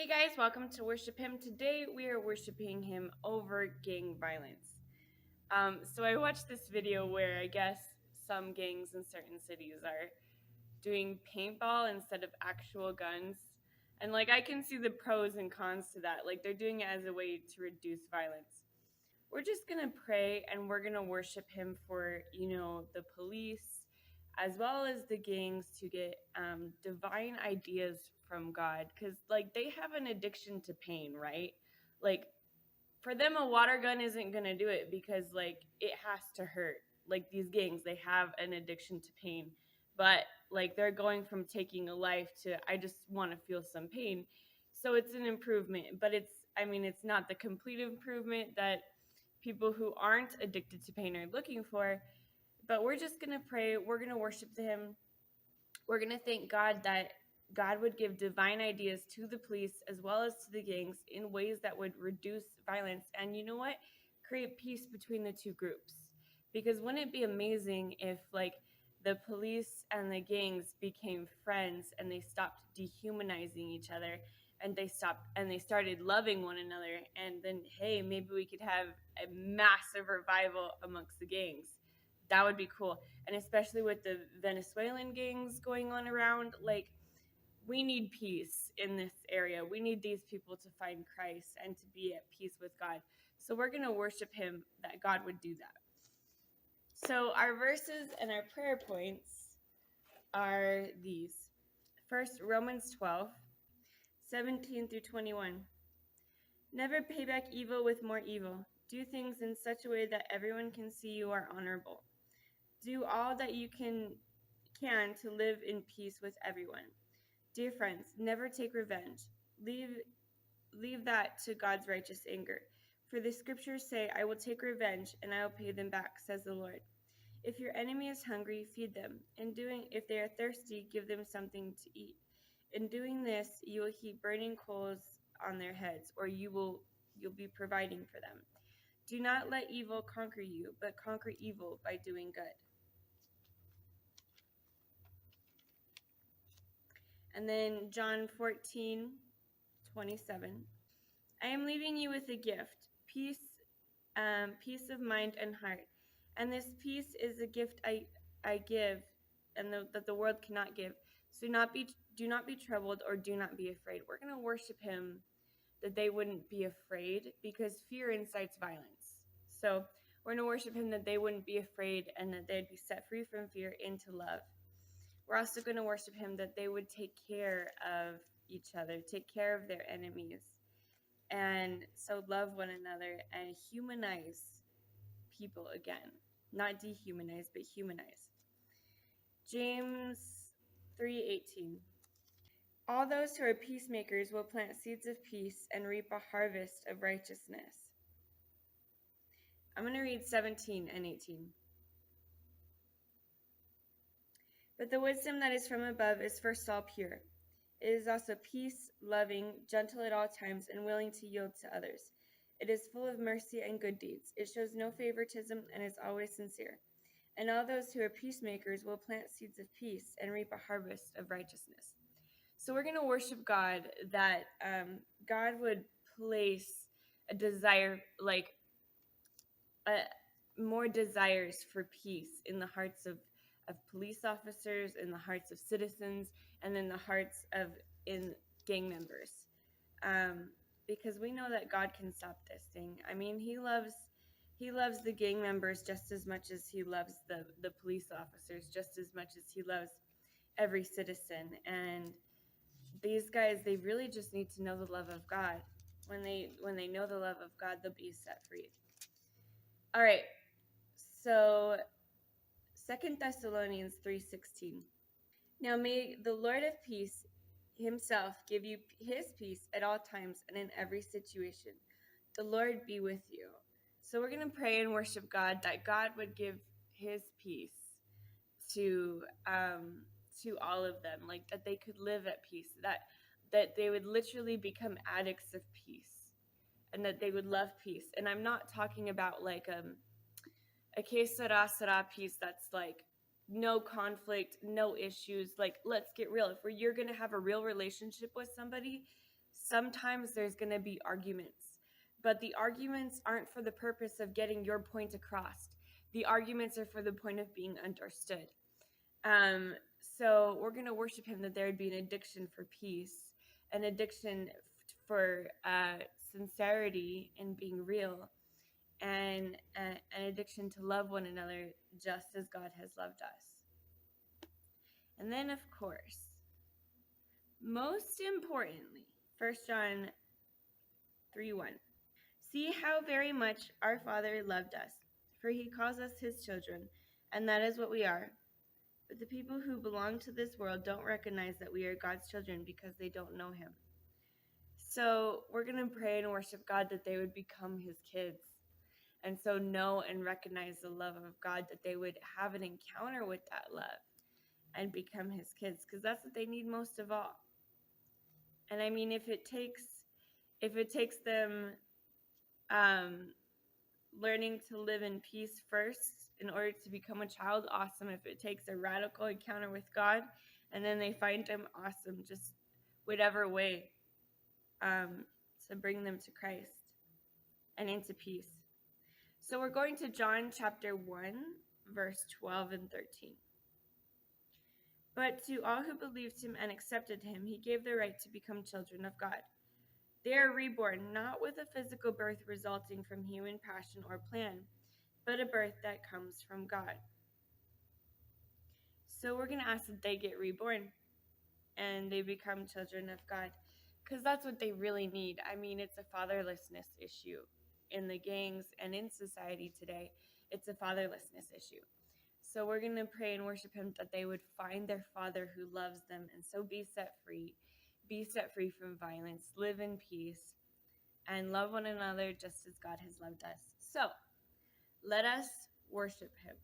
Hey guys, welcome to Worship Him. Today we are worshiping Him over gang violence. So I watched this video where I guess some gangs in certain cities are doing paintball instead of actual guns. And I can see the pros and cons to that. They're doing it as a way to reduce violence. We're just going to pray and we're going to worship Him for, the police as well as the gangs to get divine ideas from God, because they have an addiction to pain, right? Like for them, a water gun isn't gonna do it because it has to hurt. Like these gangs, they have an addiction to pain, but they're going from taking a life to I just want to feel some pain. So it's an improvement, but it's not the complete improvement that people who aren't addicted to pain are looking for. But we're just gonna pray. We're gonna worship Him. We're going to thank God that God would give divine ideas to the police as well as to the gangs in ways that would reduce violence. And you know what? Create peace between the two groups. Because wouldn't it be amazing if, the police and the gangs became friends and they stopped dehumanizing each other and they started loving one another, and then hey, maybe we could have a massive revival amongst the gangs. That would be cool. And especially with the Venezuelan gangs going on around, we need peace in this area. We need these people to find Christ and to be at peace with God. So we're going to worship Him that God would do that. So our verses and our prayer points are these. First, Romans 12:17-21. Never pay back evil with more evil. Do things in such a way that everyone can see you are honorable. Do all that you can to live in peace with everyone. Dear friends, never take revenge. Leave that to God's righteous anger. For the scriptures say, I will take revenge and I will pay them back, says the Lord. If your enemy is hungry, feed them. If they are thirsty, give them something to eat. In doing this, you will heap burning coals on their heads, or you'll be providing for them. Do not let evil conquer you, but conquer evil by doing good. And then John 14:27. I am leaving you with a gift, peace, peace of mind and heart. And this peace is a gift I give, and that the world cannot give. So do not be troubled, or do not be afraid. We're going to worship Him that they wouldn't be afraid, because fear incites violence. So we're going to worship Him that they wouldn't be afraid and that they'd be set free from fear into love. We're also going to worship Him that they would take care of each other, take care of their enemies, and so love one another and humanize people again. Not dehumanize, but humanize. James 3:18. All those who are peacemakers will plant seeds of peace and reap a harvest of righteousness. I'm going to read 17 and 18. But the wisdom that is from above is first all pure. It is also peace, loving, gentle at all times, and willing to yield to others. It is full of mercy and good deeds. It shows no favoritism and is always sincere. And all those who are peacemakers will plant seeds of peace and reap a harvest of righteousness. So we're going to worship God that God would place a desire, more desires for peace in the hearts of police officers, in the hearts of citizens, and in the hearts of gang members. Because we know that God can stop this thing. I mean, He loves the gang members just as much as He loves the police officers, just as much as He loves every citizen. And these guys, they really just need to know the love of God. When they know the love of God, they'll be set free. All right. So 2 Thessalonians 3:16. Now may the Lord of peace Himself give you His peace at all times and in every situation. The Lord be with you. So we're going to pray and worship God that God would give His peace to all of them, that they could live at peace, that they would literally become addicts of peace, and that they would love peace. And I'm not talking about a que sera sera peace that's no conflict, no issues. Let's get real. If you're going to have a real relationship with somebody, sometimes there's going to be arguments, but the arguments aren't for the purpose of getting your point across. The arguments are for the point of being understood. So we're going to worship him that there would be an addiction for peace, an addiction for sincerity and being real, and an addiction to love one another just as God has loved us. And then, of course, most importantly, 1 John 3:1. See how very much our Father loved us, for he calls us his children, and that is what we are. But the people who belong to this world don't recognize that we are God's children because they don't know him. So we're going to pray and worship God that they would become his kids. And so know and recognize the love of God, that they would have an encounter with that love and become his kids, because that's what they need most of all. And I mean, if it takes them learning to live in peace first in order to become a child, awesome. If it takes a radical encounter with God and then they find him, awesome. Just whatever way to bring them to Christ and into peace. So we're going to John chapter 1, verse 12 and 13. But to all who believed him and accepted him, he gave the right to become children of God. They are reborn, not with a physical birth resulting from human passion or plan, but a birth that comes from God. So we're going to ask that they get reborn and they become children of God, because that's what they really need. I mean, it's a fatherlessness issue in the gangs and in society today. It's a fatherlessness issue. So we're going to pray and worship him that they would find their father who loves them, and so be set free from violence, live in peace, and love one another just as God has loved us. So let us worship him.